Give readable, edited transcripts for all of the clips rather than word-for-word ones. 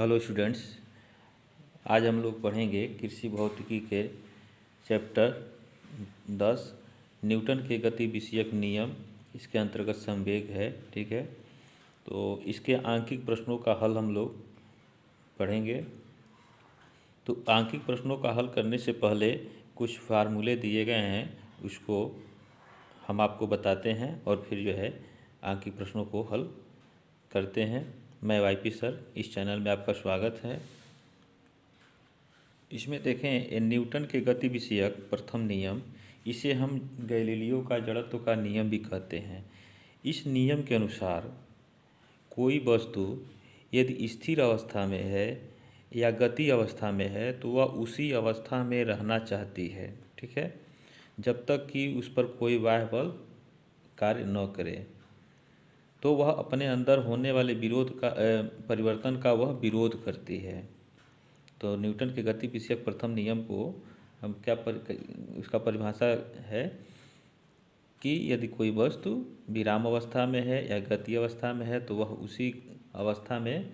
Hello students. आज हम लोग पढ़ेंगे कृषि भौतिकी के चैप्टर 10 न्यूटन के गति विषयक नियम। इसके अंतर्गत संवेग है। ठीक है, तो इसके आंकिक प्रश्नों का हल हम लोग पढ़ेंगे। तो आंकिक प्रश्नों का हल करने से पहले कुछ फार्मूले दिए गए हैं, उसको हम आपको बताते हैं और फिर जो है आंकिक प्रश्नों को हल करते हैं। मैं वाईपी सर, इस चैनल में आपका स्वागत है। इसमें देखें, न्यूटन के गति विषयक प्रथम नियम, इसे हम गैलीलियो का जड़त्व का नियम भी कहते हैं। इस नियम के अनुसार कोई वस्तु यदि स्थिर अवस्था में है या गति अवस्था में है तो वह उसी अवस्था में रहना चाहती है। ठीक है, जब तक कि उस पर कोई बाह्य बल कार्य न करे, तो वह अपने अंदर होने वाले विरोध का परिवर्तन का वह विरोध करती है। तो न्यूटन के गति विषयक प्रथम नियम को हम उसका परिभाषा है कि यदि कोई वस्तु विराम अवस्था में है या गति अवस्था में है तो वह उसी अवस्था में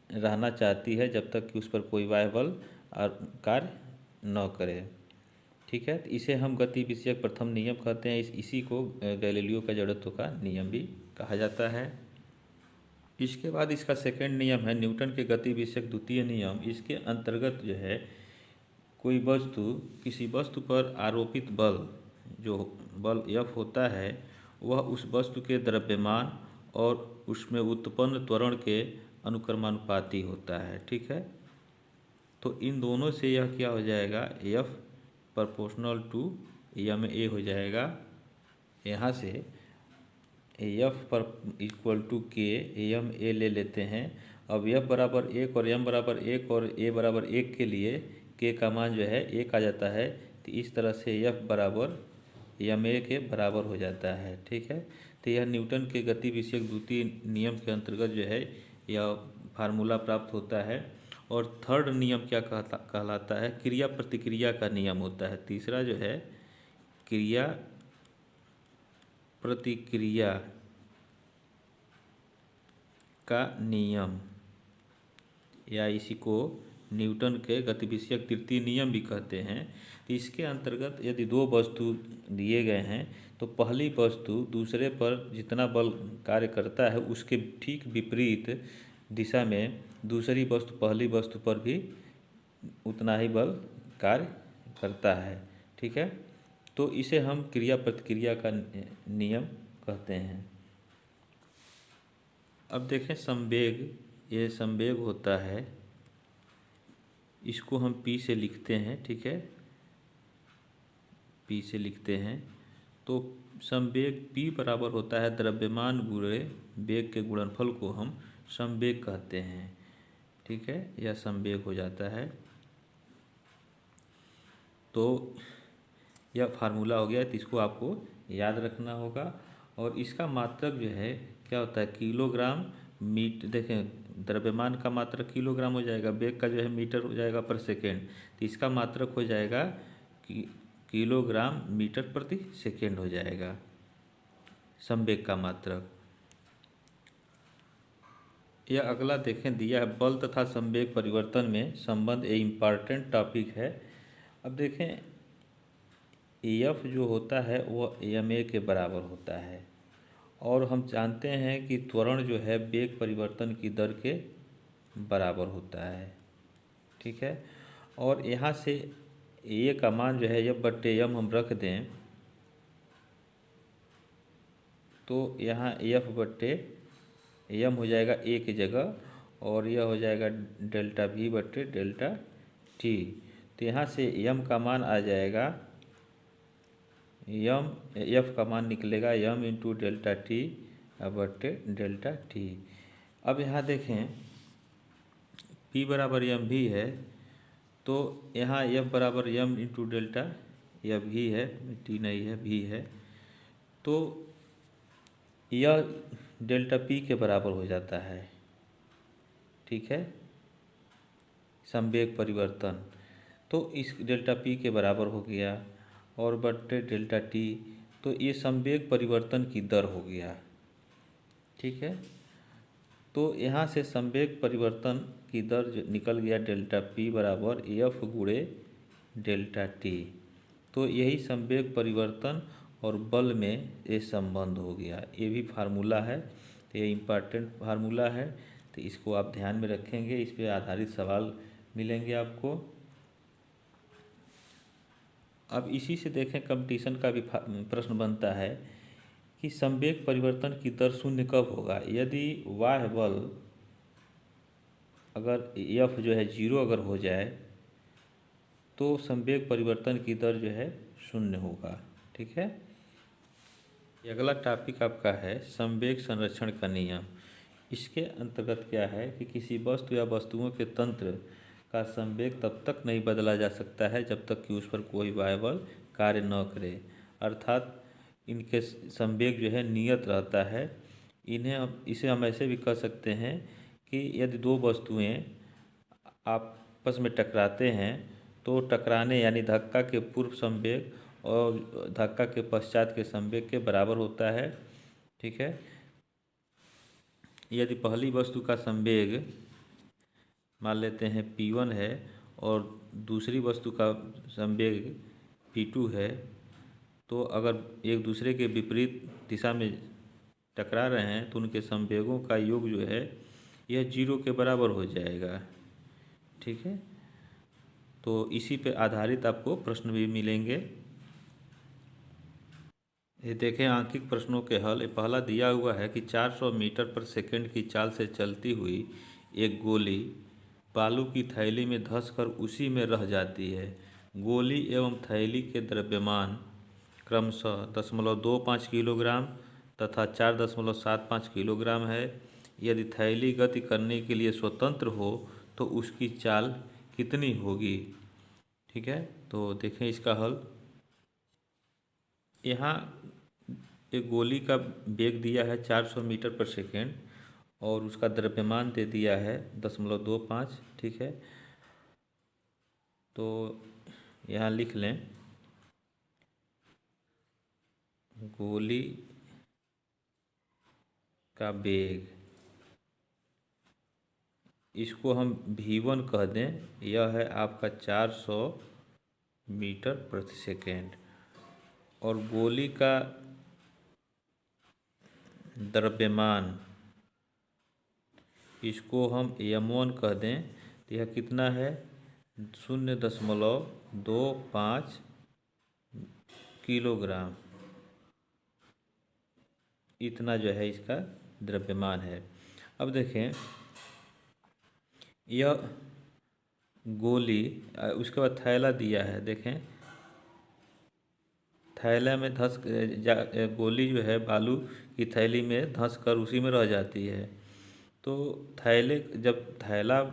रहना चाहती है जब तक कि उस पर कोई बाह्य बल और कार्य न करे। ठीक है, तो इसे हम गति विषयक प्रथम नियम कहते हैं। इसी को गैलीलियो का जड़त्व का नियम भी कहा जाता है। इसके बाद इसका सेकंड नियम है न्यूटन के गति विषयक द्वितीय नियम। इसके अंतर्गत जो है कोई वस्तु, किसी वस्तु पर आरोपित बल, जो बल F होता है, वह उस वस्तु के द्रव्यमान और उसमें उत्पन्न त्वरण के अनुक्रमानुपाती होता है। ठीक है, तो इन दोनों से यह क्या हो जाएगा, F प्रोपोर्शनल टू ma हो जाएगा। यहाँ से F पर इक्वल टू के ma ले लेते हैं। अब F बराबर 1 और m बराबर 1 और a बराबर 1 के लिए k का मान जो है 1 आ जाता है। तो इस तरह से F बराबर ma के बराबर हो जाता है। ठीक है, तो यह न्यूटन के गति विषयक द्वितीय नियम के अंतर्गत जो है यह फार्मूला प्राप्त होता है। और थर्ड नियम क्या कहलाता है, क्रिया प्रतिक्रिया का नियम होता है। तीसरा जो है क्रिया प्रतिक्रिया का नियम, या इसी को न्यूटन के गति विषयक तृतीय नियम भी कहते हैं। तो इसके अंतर्गत यदि दो वस्तु दिए गए हैं तो पहली वस्तु दूसरे पर जितना बल कार्य करता है उसके ठीक विपरीत दिशा में दूसरी वस्तु पहली वस्तु पर भी उतना ही बल कार्य करता है। ठीक है, तो इसे हम क्रिया प्रतिक्रिया का नियम कहते हैं। अब देखें संवेग, ये संवेग होता है, इसको हम P से लिखते हैं। ठीक है, P से लिखते हैं। तो संवेग P बराबर होता है द्रव्यमान गुणे वेग के गुणनफल को हम संवेग कहते हैं। ठीक है, यह संवेग हो जाता है। तो यह फार्मूला हो गया, तो इसको आपको याद रखना होगा। और इसका मात्रक जो है क्या होता है, किलोग्राम मीटर। देखें, द्रव्यमान का मात्रक किलोग्राम हो जाएगा, वेग का जो है मीटर हो जाएगा पर सेकेंड। तो इसका मात्रक हो जाएगा कि किलोग्राम मीटर प्रति सेकेंड हो जाएगा संवेग का मात्रक। यह अगला देखें दिया है, बल तथा संवेग परिवर्तन में संबंध ए इम्पॉर्टेंट टॉपिक है। अब देखें F जो होता है वह ma के बराबर होता है, और हम जानते हैं कि त्वरण जो है वेग परिवर्तन की दर के बराबर होता है। ठीक है, और यहाँ से a का मान जो है F बट्टे m हम रख दें तो यहाँ F बट्टे m हो जाएगा a की जगह, और यह हो जाएगा डेल्टा v बट्टे डेल्टा t। तो यहाँ से m का मान आ जाएगा, F का मान निकलेगा m इंटू डेल्टा t बट्टे डेल्टा t। अब यहाँ देखें P बराबर m भी है, तो यहाँ F बराबर m इंटू डेल्टा, यह भी है, t नहीं है, भी है। तो यह डेल्टा P के बराबर हो जाता है। ठीक है, संवेग परिवर्तन, तो इस डेल्टा P के बराबर हो गया, और बट्टे डेल्टा t, तो ये संवेग परिवर्तन की दर हो गया। ठीक है, तो यहाँ से संवेग परिवर्तन की दर निकल गया डेल्टा पी बराबर एफ गुणे डेल्टा टी। तो यही संवेग परिवर्तन और बल में ये संबंध हो गया। ये भी फार्मूला है, तो ये इम्पॉर्टेंट फार्मूला है, तो इसको आप ध्यान में रखेंगे। इस पे आधारित सवाल मिलेंगे आपको। अब इसी से देखें, कंपटीशन का भी प्रश्न बनता है कि संवेग परिवर्तन की दर शून्य कब होगा। यदि बाह्य बल अगर एफ जो है जीरो अगर हो जाए तो संवेग परिवर्तन की दर जो है शून्य होगा। ठीक है। अगला टॉपिक आपका है संवेग संरक्षण का नियम। इसके अंतर्गत क्या है कि किसी वस्तु या वस्तुओं के तंत्र का संवेग तब तक नहीं बदला जा सकता है जब तक कि उस पर कोई बाह्य बल कार्य न करे, अर्थात इनके संवेग जो है नियत रहता है। इसे हम ऐसे भी कह सकते हैं कि यदि दो वस्तुएं आपस में टकराते हैं तो टकराने यानी धक्का के पूर्व संवेग और धक्का के पश्चात के संवेग के बराबर होता है। ठीक है। यदि पहली वस्तु का संवेग मान लेते हैं p1 है और दूसरी वस्तु का संवेग p2 है, तो अगर एक दूसरे के विपरीत दिशा में टकरा रहे हैं तो उनके संवेगों का योग जो है यह जीरो के बराबर हो जाएगा। ठीक है। तो इसी पे आधारित आपको प्रश्न भी मिलेंगे। ये देखें आंकिक प्रश्नों के हल। पहला दिया हुआ है कि 400 मीटर पर सेकंड की चाल से चलती हुई एक गोली बालू की थैली में धंसकर उसी में रह जाती है। गोली एवं थैली के द्रव्यमान क्रमशः 0.25 किलोग्राम तथा 4.75 किलोग्राम है। यदि थैली गति करने के लिए स्वतंत्र हो तो उसकी चाल कितनी होगी। ठीक है। तो देखें इसका हल। यहाँ एक गोली का वेग दिया है 400 मीटर पर सेकेंड और उसका द्रव्यमान दे दिया है 0.25। ठीक है। तो यहाँ लिख लें गोली का वेग, इसको हम v1 कह दें। यह है आपका 400 मीटर प्रति सेकेंड और गोली का द्रव्यमान इसको हम m1 कह दें। तो यह कितना है 0.25 किलोग्राम, इतना जो है इसका द्रव्यमान है। अब देखें यह गोली, उसके बाद थैला दिया है। देखें थैला में गोली जो है बालू की थैली में धंस कर उसी में रह जाती है। तो जब थैला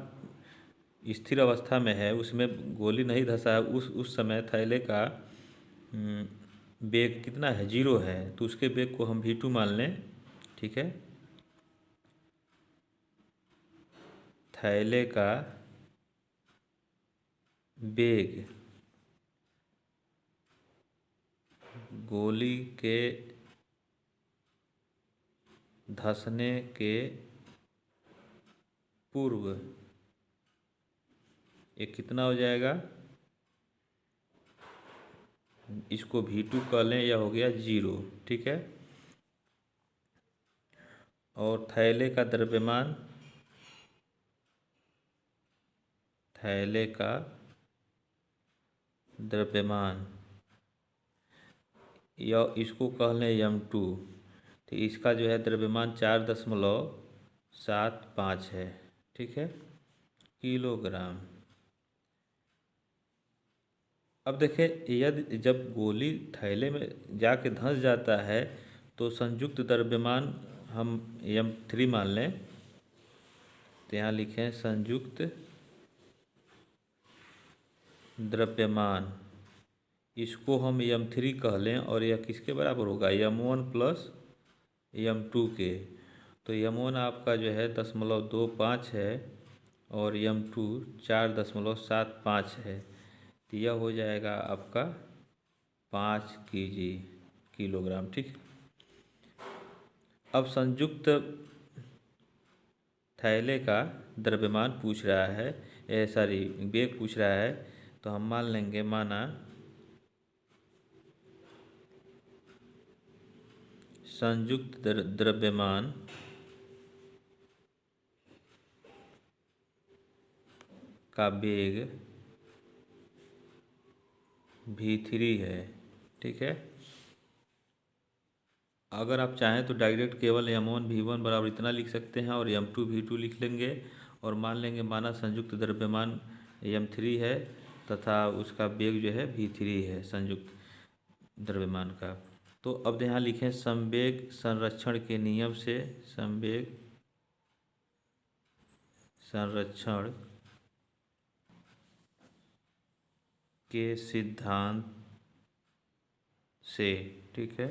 स्थिर अवस्था में है, उसमें गोली नहीं धंसा है, उस समय थैले का वेग कितना है, जीरो है। तो उसके वेग को हम v2 मान लें। ठीक है। थैले का वेग गोली के धंसने के पूर्व ये कितना हो जाएगा, इसको v2 कह लें, यह हो गया जीरो। ठीक है। और थैले का द्रव्यमान, थैले का द्रव्यमान या इसको कह लें m2। तो इसका जो है द्रव्यमान 4.75 है। ठीक है, किलोग्राम। अब देखें यदि जब गोली थैले में जाके धंस जाता है तो संयुक्त द्रव्यमान हम m3 मान लें। तो यहाँ लिखें संयुक्त द्रव्यमान, इसको हम m3 कह लें और यह किसके बराबर होगा, m1 प्लस m2 के। तो m1 आपका जो है 0.25 है और m2 4.75 है। तो यह हो जाएगा आपका 5 किलोग्राम। ठीक है। अब संयुक्त थैले का द्रव्यमान पूछ रहा है, सॉरी वेग पूछ रहा है, तो हम मान लेंगे माना संयुक्त द्रव्यमान का वेग v3 है। ठीक है, अगर आप चाहें तो डायरेक्ट केवल m1 v1 बराबर इतना लिख सकते हैं और m2 v2 लिख लेंगे और मान लेंगे माना संयुक्त द्रव्यमान m3 है तथा उसका वेग जो है v3 है संयुक्त द्रव्यमान का। तो अब यहाँ लिखें संवेग संरक्षण के नियम से, संवेग संरक्षण के सिद्धांत से। ठीक है,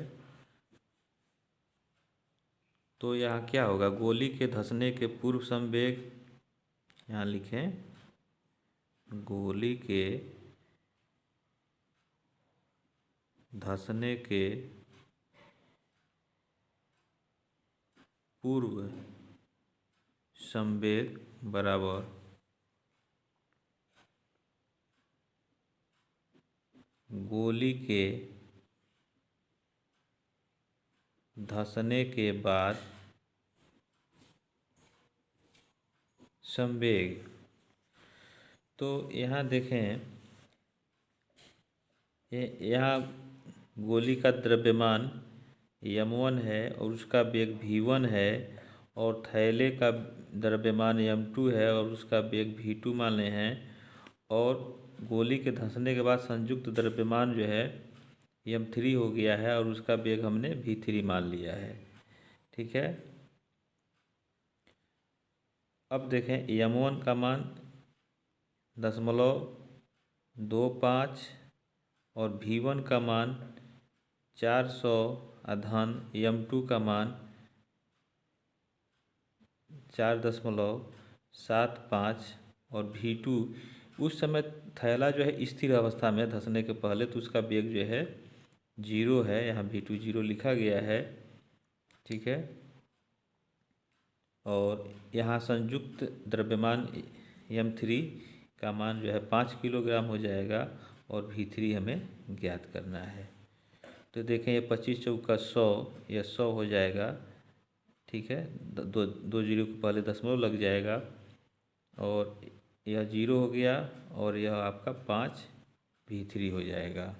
तो यहाँ क्या होगा, गोली के धंसने के पूर्व संवेग, यहाँ लिखें गोली के धंसने के पूर्व संवेग बराबर गोली के धंसने के बाद संवेग। तो यहाँ देखें, यहाँ गोली का द्रव्यमान m1 है और उसका वेग v1 है और थैले का द्रव्यमान m2 है और उसका वेग v2 माने हैं, और गोली के धंसने के बाद संयुक्त द्रव्यमान जो है m3 हो गया है और उसका वेग हमने v3 मान लिया है। ठीक है, अब देखें m1 का मान 0.25 और v1 का मान 400 धन m2 का मान 4.75 और v2 उस समय थैला जो है स्थिर अवस्था में धंसने के पहले, तो उसका वेग जो है 0 है, यहाँ v2 0 लिखा गया है। ठीक है, और यहाँ संयुक्त द्रव्यमान m3 का मान जो है 5 किलोग्राम हो जाएगा और v3 हमें ज्ञात करना है। तो देखें ये 25 चौका 100, यह 100 हो जाएगा। ठीक है, दो जीरो के पहले दशमलव लग जाएगा और यह 0 हो गया और यह आपका 5 v3 हो जाएगा।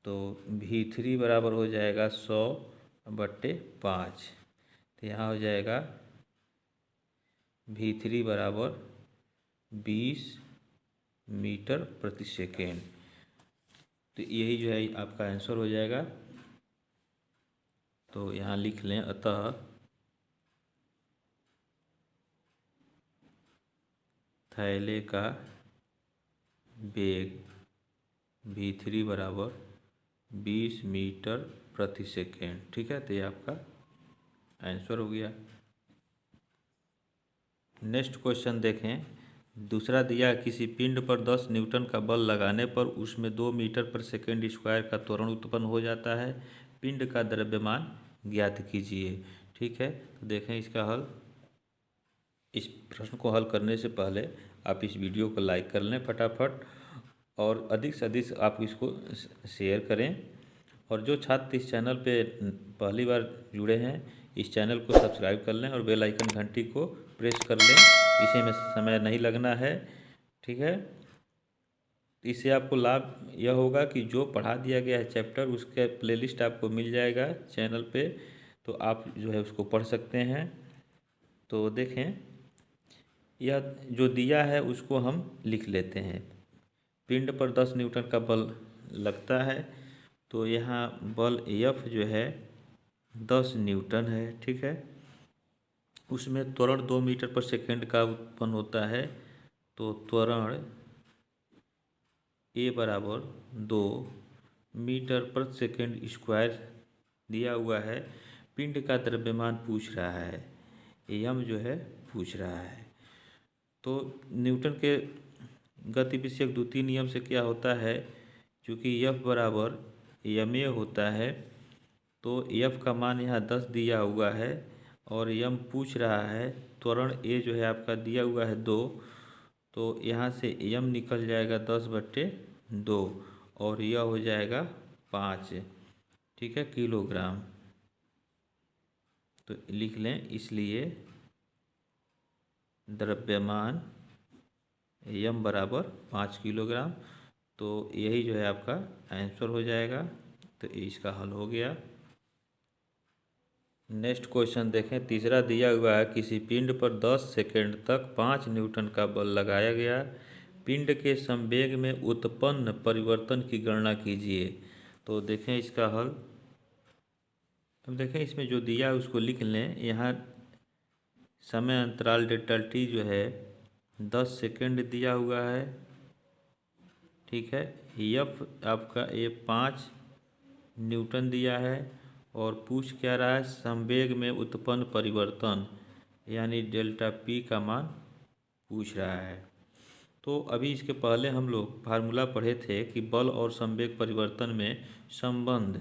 तो v3 बराबर हो जाएगा 100/5। तो यहाँ हो जाएगा v3 बराबर 20 मीटर प्रति सेकेंड। तो यही जो है आपका आंसर हो जाएगा। तो यहाँ लिख लें, अतः थैले का वेग v3 बराबर 20 मीटर प्रति सेकेंड। ठीक है, तो ये आपका आंसर हो गया। नेक्स्ट क्वेश्चन देखें, दूसरा दिया किसी पिंड पर 10 न्यूटन का बल लगाने पर उसमें 2 मीटर पर सेकेंड स्क्वायर का त्वरण उत्पन्न हो जाता है, पिंड का द्रव्यमान ज्ञात कीजिए। ठीक है, तो देखें इसका हल। इस प्रश्न को हल करने से पहले आप इस वीडियो को लाइक कर लें फटाफट और अधिक से अधिक आप इसको शेयर करें, और जो छात्र इस चैनल पे पहली बार जुड़े हैं इस चैनल को सब्सक्राइब कर लें और बेल आइकन घंटी को प्रेस कर लें, इसे में समय नहीं लगना है। ठीक है, इससे आपको लाभ यह होगा कि जो पढ़ा दिया गया है चैप्टर उसके प्लेलिस्ट आपको मिल जाएगा चैनल पे, तो आप जो है उसको पढ़ सकते हैं। तो देखें, यह जो दिया है उसको हम लिख लेते हैं। पिंड पर 10 न्यूटन का बल लगता है, तो यहाँ बल F जो है 10 न्यूटन है। ठीक है, उसमें त्वरण 2 मीटर पर सेकेंड का उत्पन्न होता है, तो त्वरण A बराबर 2 मीटर पर सेकेंड स्क्वायर दिया हुआ है। पिंड का द्रव्यमान पूछ रहा है, m जो है पूछ रहा है। तो न्यूटन के गति विषयक द्वितीय नियम से क्या होता है, चूँकि F बराबर ma होता है, तो F का मान यहाँ 10 दिया हुआ है और यम पूछ रहा है त्वरण ए जो है आपका दिया हुआ है 2, तो यहाँ से यम निकल जाएगा 10/2 और यह हो जाएगा 5, ठीक है, किलोग्राम। तो लिख लें, इसलिए द्रव्यमान यम बराबर 5 किलोग्राम। तो यही जो है आपका आंसर हो जाएगा। तो इसका हल हो गया। नेक्स्ट क्वेश्चन देखें, तीसरा दिया हुआ है किसी पिंड पर 10 सेकेंड तक 5 न्यूटन का बल लगाया गया, पिंड के संवेग में उत्पन्न परिवर्तन की गणना कीजिए। तो देखें इसका हल। अब देखें इसमें जो दिया है उसको लिख लें। यहाँ समय अंतराल डेल्टा टी जो है 10 सेकेंड दिया हुआ है, ठीक है। एफ आपका ये 5 न्यूटन दिया है और पूछ क्या रहा है, संवेग में उत्पन्न परिवर्तन यानी डेल्टा पी का मान पूछ रहा है। तो अभी इसके पहले हम लोग फार्मूला पढ़े थे कि बल और संवेग परिवर्तन में संबंध,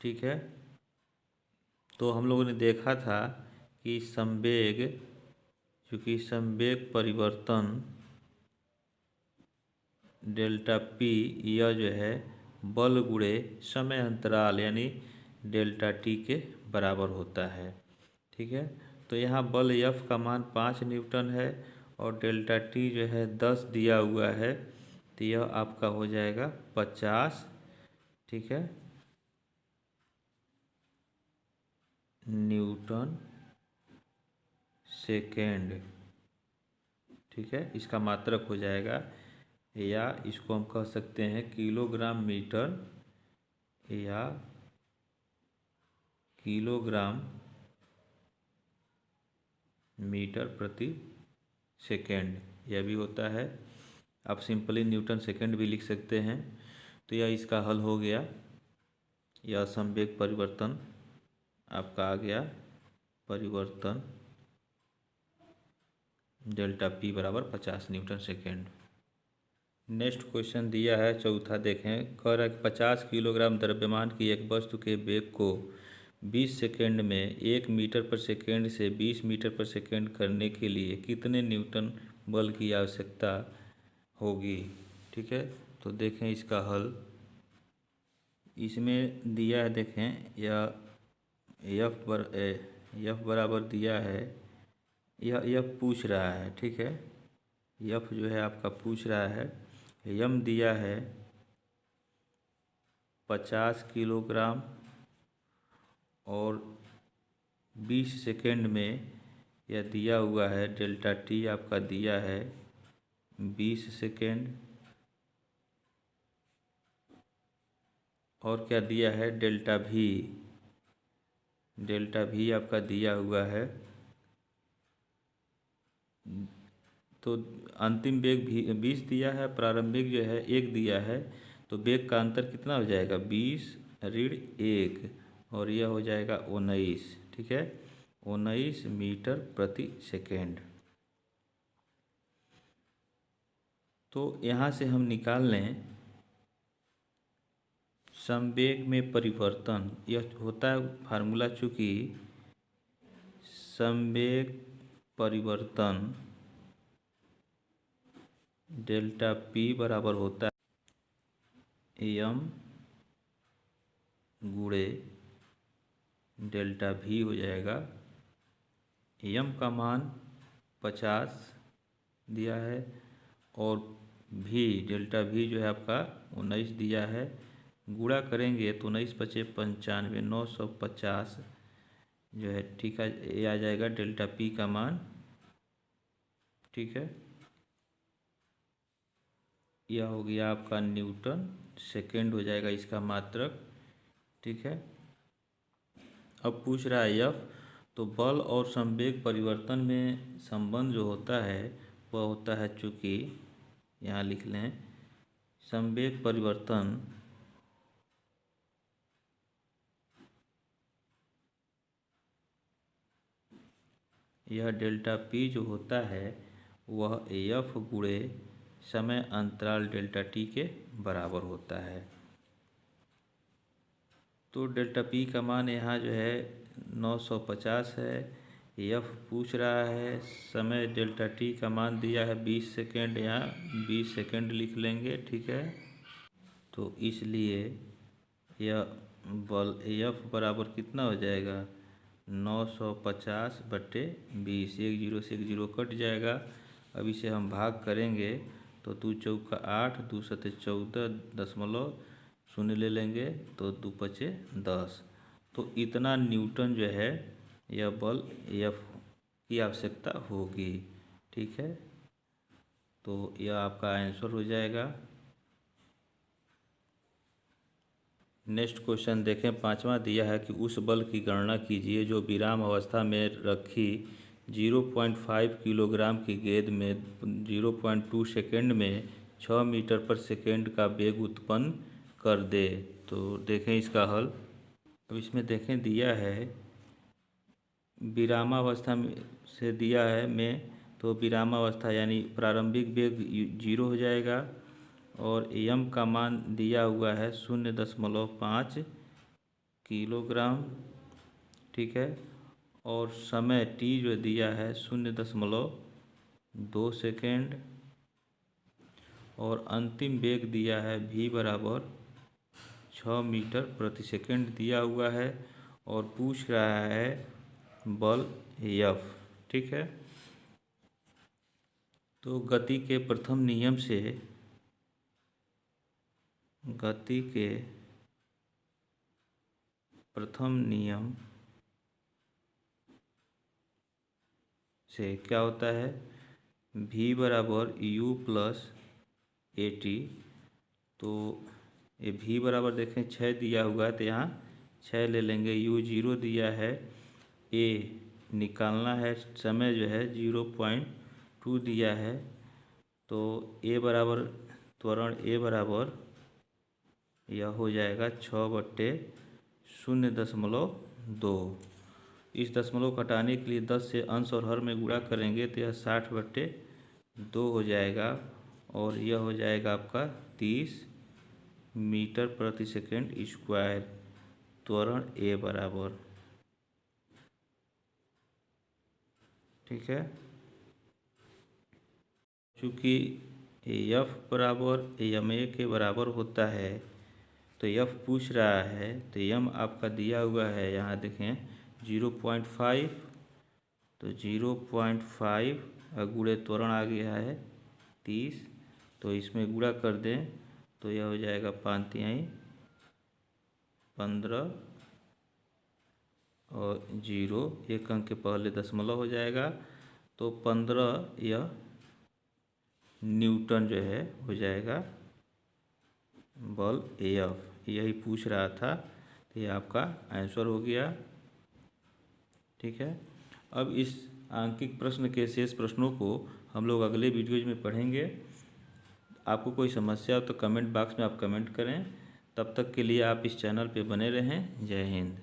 ठीक है। तो हम लोगों ने देखा था कि संवेग, चूँकि संवेग परिवर्तन डेल्टा पी यह जो है बल गुणे समय अंतराल यानी डेल्टा टी के बराबर होता है, ठीक है। तो यहाँ बल एफ का मान 5 न्यूटन है और डेल्टा टी जो है 10 दिया हुआ है, तो यह आपका हो जाएगा 50, ठीक है, न्यूटन सेकेंड, ठीक है। इसका मात्रक हो जाएगा, या इसको हम कह सकते हैं किलोग्राम मीटर या किलोग्राम मीटर प्रति सेकेंड, यह भी होता है। आप सिंपली न्यूटन सेकेंड भी लिख सकते हैं। तो यह इसका हल हो गया। यह संवेग परिवर्तन आपका आ गया, परिवर्तन डेल्टा पी बराबर 50 न्यूटन सेकेंड। नेक्स्ट क्वेश्चन दिया है चौथा, देखें। कह रहा है 50 किलोग्राम द्रव्यमान की एक वस्तु के वेग को 20 सेकेंड में 1 मीटर पर सेकेंड से 20 मीटर पर सेकेंड करने के लिए कितने न्यूटन बल की आवश्यकता होगी, ठीक है। तो देखें इसका हल। इसमें दिया है, देखें, यह एफ बराबर दिया है, यह पूछ रहा है, ठीक है। एफ जो है आपका पूछ रहा है, यम दिया है 50 किलोग्राम और 20 सेकेंड में यह दिया हुआ है, डेल्टा टी आपका दिया है 20 सेकेंड, और क्या दिया है, डेल्टा भी आपका दिया हुआ है। तो अंतिम वेग भी 20 दिया है, प्रारंभिक जो है 1 दिया है, तो वेग का अंतर कितना हो जाएगा, 20 ऋण 1, और यह हो जाएगा 19, ठीक है, 19 मीटर प्रति सेकेंड। तो यहाँ से हम निकाल लें संवेग में परिवर्तन। यह होता है फार्मूला, चूँकि संवेग परिवर्तन डेल्टा पी बराबर होता है एम गुणे डेल्टा भी हो जाएगा। एम का मान 50 दिया है और भी डेल्टा भी जो है आपका 19 दिया है। गुणा करेंगे तो 19 पचे 95, 950 जो है, ठीक है, ये आ जाएगा डेल्टा पी का मान, ठीक है। यह हो गया आपका न्यूटन सेकेंड हो जाएगा इसका मात्रक, ठीक है। अब पूछ रहा है एफ, तो बल और संवेग परिवर्तन में संबंध जो होता है वह होता है, चूँकि यहाँ लिख लें संवेग परिवर्तन यह डेल्टा पी जो होता है वह एफ गुणे समय अंतराल डेल्टा टी के बराबर होता है। तो डेल्टा पी का मान यहाँ जो है 950 है। एफ पूछ रहा है समय डेल्टा टी का मान दिया है 20 सेकेंड, यहाँ 20 सेकेंड लिख लेंगे, ठीक है। तो इसलिए यह बल एफ बराबर कितना हो जाएगा 950/20। 1 जीरो से 1 जीरो कट जाएगा। अब इसे हम भाग करेंगे तो 2 चौका 8, 2 सते 14.0 ले लेंगे तो 2 पचे 10। तो इतना न्यूटन जो है यह बल एफ की आवश्यकता होगी, ठीक है। तो यह आपका आंसर हो जाएगा। नेक्स्ट क्वेश्चन देखें, पांचवा दिया है कि उस बल की गणना कीजिए जो विराम अवस्था में रखी 0.5 किलोग्राम की गेंद में 0.2 सेकेंड में 6 मीटर पर सेकेंड का वेग उत्पन्न कर दे। तो देखें इसका हल। अब इसमें देखें दिया है विरामावस्था में से दिया है में, तो विरामावस्था यानी प्रारंभिक वेग 0 हो जाएगा और एम का मान दिया हुआ है 0.5 किलोग्राम, ठीक है। और समय टी जो दिया है 0.2 सेकेंड और अंतिम वेग दिया है v बराबर 6 मीटर प्रति सेकेंड दिया हुआ है और पूछ रहा है बल एफ, ठीक है। तो गति के प्रथम नियम से क्या होता है v बराबर u प्लस ए टी। तो ये v बराबर देखें 6 दिया हुआ है तो यहाँ 6 ले लेंगे। u 0 दिया है, a निकालना है, समय जो है 0.2 दिया है। तो a बराबर त्वरण a बराबर यह हो जाएगा 6/0.2। इस दशमलव घटाने के लिए 10 से अंश और हर में गुणा करेंगे तो यह 60/2 हो जाएगा और यह हो जाएगा आपका 30 मीटर प्रति सेकेंड स्क्वायर त्वरण ए बराबर, ठीक है। चूँकि एफ बराबर एम ए के बराबर होता है तो एफ पूछ रहा है तो एम आपका दिया हुआ है, यहाँ देखें 0.5, तो 0.5 गुणे त्वरण आ गया है 30, तो इसमें गुणा कर दें तो यह हो जाएगा 5×3 15 और 0 एक अंक के पहले दशमलव हो जाएगा तो 15 यह न्यूटन जो है हो जाएगा बल एफ। यही पूछ रहा था तो ये आपका आंसर हो गया, ठीक है। अब इस आंकिक प्रश्न के शेष प्रश्नों को हम लोग अगले वीडियोज में पढ़ेंगे। आपको कोई समस्या हो तो कमेंट बॉक्स में आप कमेंट करें। तब तक के लिए आप इस चैनल पे बने रहें। जय हिंद।